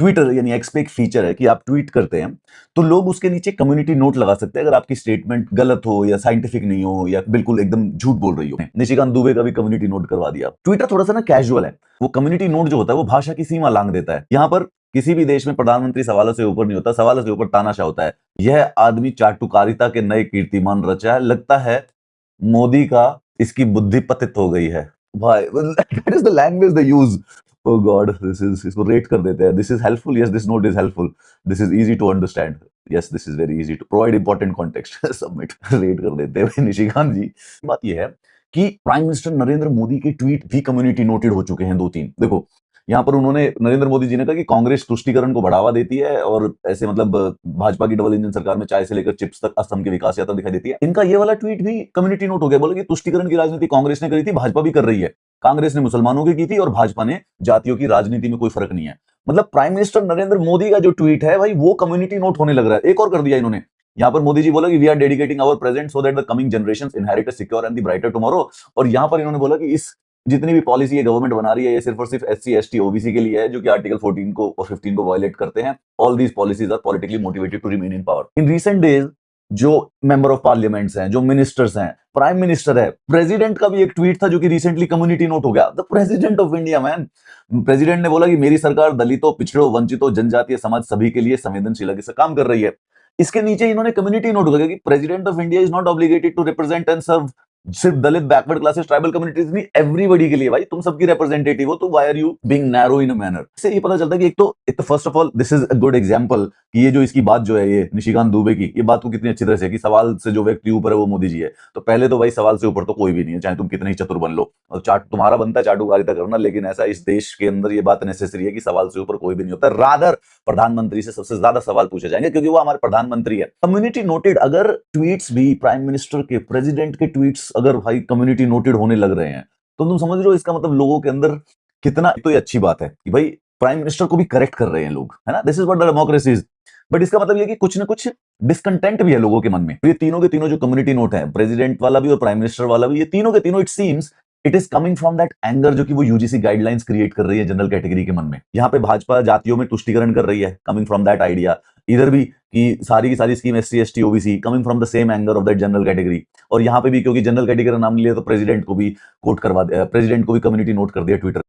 Twitter यानी x पे एक फीचर है कि आप ट्वीट करते हैं तो लोग उसके नीचे कम्युनिटी नोट लगा सकते हैं अगर आपकी स्टेटमेंट गलत हो या साइंटिफिक नहीं हो या बिल्कुल एकदम झूठ बोल रही हो। निशिकांत दुबे का भी कम्युनिटी नोट करवा दिया। ट्विटर थोड़ा सा ना कैजुअल है, वो कम्युनिटी नोट जो होता है वो भाषा की सीमा लांघ देता है। यहाँ पर किसी भी देश में प्रधानमंत्री सवालों से ऊपर नहीं होता, सवालों से ऊपर तानाशाह होता है। यह आदमी चाटुकारिता के नए कीर्तिमान रचा है, लगता है मोदी का इसकी बुद्धि पतित हो गई है। भाई that is the language they use. Oh god, this is, इसको रेट कर देते हैं। This is helpful, yes this note is helpful, this is easy to understand, yes this is very easy to provide important context, submit. Rate कर देते हैं निशिकांत जी। बात यह है कि प्राइम मिनिस्टर नरेंद्र मोदी के ट्वीट भी कम्युनिटी नोटेड हो चुके हैं 2-3। देखो यहाँ पर उन्होंने, नरेंद्र मोदी जी ने कहा कि कांग्रेस तुष्टीकरण को बढ़ावा देती है और ऐसे मतलब भाजपा की डबल इंजन सरकार में चाय से लेकर चिप्स तक असम की विकास यात्रा दिखाई देती है। इनका ये वाला ट्वीट भी कम्युनिटी नोट हो गया। बोला कि तुष्टीकरण की राजनीति कांग्रेस ने करी थी, भाजपा भी कर रही है। कांग्रेस ने मुसलमानों की थी और भाजपा ने जातियों की। राजनीति में कोई फर्क नहीं है। मतलब प्राइम मिनिस्टर नरेंद्र मोदी का जो ट्वीट है भाई वो कम्युनिटी नोट होने लग रहा है। एक और कर दिया इन्होंने। यहाँ पर मोदी जी बोला कि we are dedicating our present so that the coming generations inherit a secure and the brighter tomorrow. और यहाँ पर इन्होंने बोला कि इस जितनी भी पॉलिसी ये गवर्नमेंट बना रही है ये सिर्फ और सिर्फ एससी एसटी ओबीसी के लिए है, जो कि आर्टिकल 14 को और 15 को वायलेट करते हैं। All these policies are politically motivated to remain in power. In recent days जो मेंबर ऑफ पार्लियामेंट्स हैं, जो मिनिस्टर्स हैं, प्राइम मिनिस्टर है, प्रेसिडेंट का भी एक ट्वीट था जो कि रिसेंटली कम्युनिटी नोट हो गया। The president of India man. President ने बोला कि मेरी सरकार दलितों, पिछड़ों, वंचितों, जनजातीय समाज सभी के लिए संवेदनशीलता से काम कर रही है। इसके नीचे इन्होंने कम्युनिटी नोट किया कि president of India is not obligated to represent and serve सिर्फ Dalit, backward classes, tribal communities नहीं, एवरीबॉडी के लिए। भाई तुम सबकी रिप्रेजेंटेटिव हो, तो why are you being narrow in a manner. इससे ये पता चलता है कि एक तो first of all this is a good example कि ये जो इसकी बात जो है ये निशिकांत दुबे की, ये बात को कितनी अच्छी तरह से कि सवाल से जो व्यक्ति ऊपर है वो मोदी जी है। तो पहले तो भाई सवाल से ऊपर तो कोई भी नहीं है, चाहे तुम कितने ही चतुर बन लो। और चाट तुम्हारा बनता है चाटुकारिता करना, लेकिन ऐसा इस देश के अंदर ये बात नेसेसरी है कि सवाल से ऊपर कोई भी नहीं होता। रादर प्रधानमंत्री से सबसे ज्यादा सवाल पूछे जाएंगे क्योंकि वो हमारे प्रधानमंत्री है। कम्युनिटी नोटेड अगर ट्वीट्स भी प्राइम मिनिस्टर के, प्रेसिडेंट के ट्वीट्स अगर भाई कम्युनिटी नोटेड होने लग रहे हैं तो तुम समझ रहे हो इसका मतलब लोगों के अंदर कितना। तो ये अच्छी बात है कि भाई प्राइम मिनिस्टर को भी करेक्ट कर रहे हैं लोग, है ना। This is what the democracy is. But इसका मतलब ये कि कुछ ना कुछ डिसकंटेंट भी है लोगों के मन में। ये तीनों के तीनों जो कम्युनिटी नोट है, प्रेसिडेंट वाला भी और प्राइम मिनिस्टर वाला भी, ये तीनों के तीनों it seems it is coming from that anger जो कि वो यूजीसी गाइडलाइंस क्रिएट कर रही है जनरल कैटेगरी के मन में। यहाँ पे भाजपा जातियों में तुष्टीकरण कर रही है, कमिंग फ्रॉम दैट आइडिया। इधर भी कि सारी की सारी scheme SC ST OBC, coming from the same anger of that general category. और यहाँ पे भी क्योंकि जनरल कैटेगरी का नाम लिया तो प्रेसिडेंट को भी कोट करवा दिया, प्रेसिडेंट को भी कम्युनिटी नोट कर दिया ट्विटर।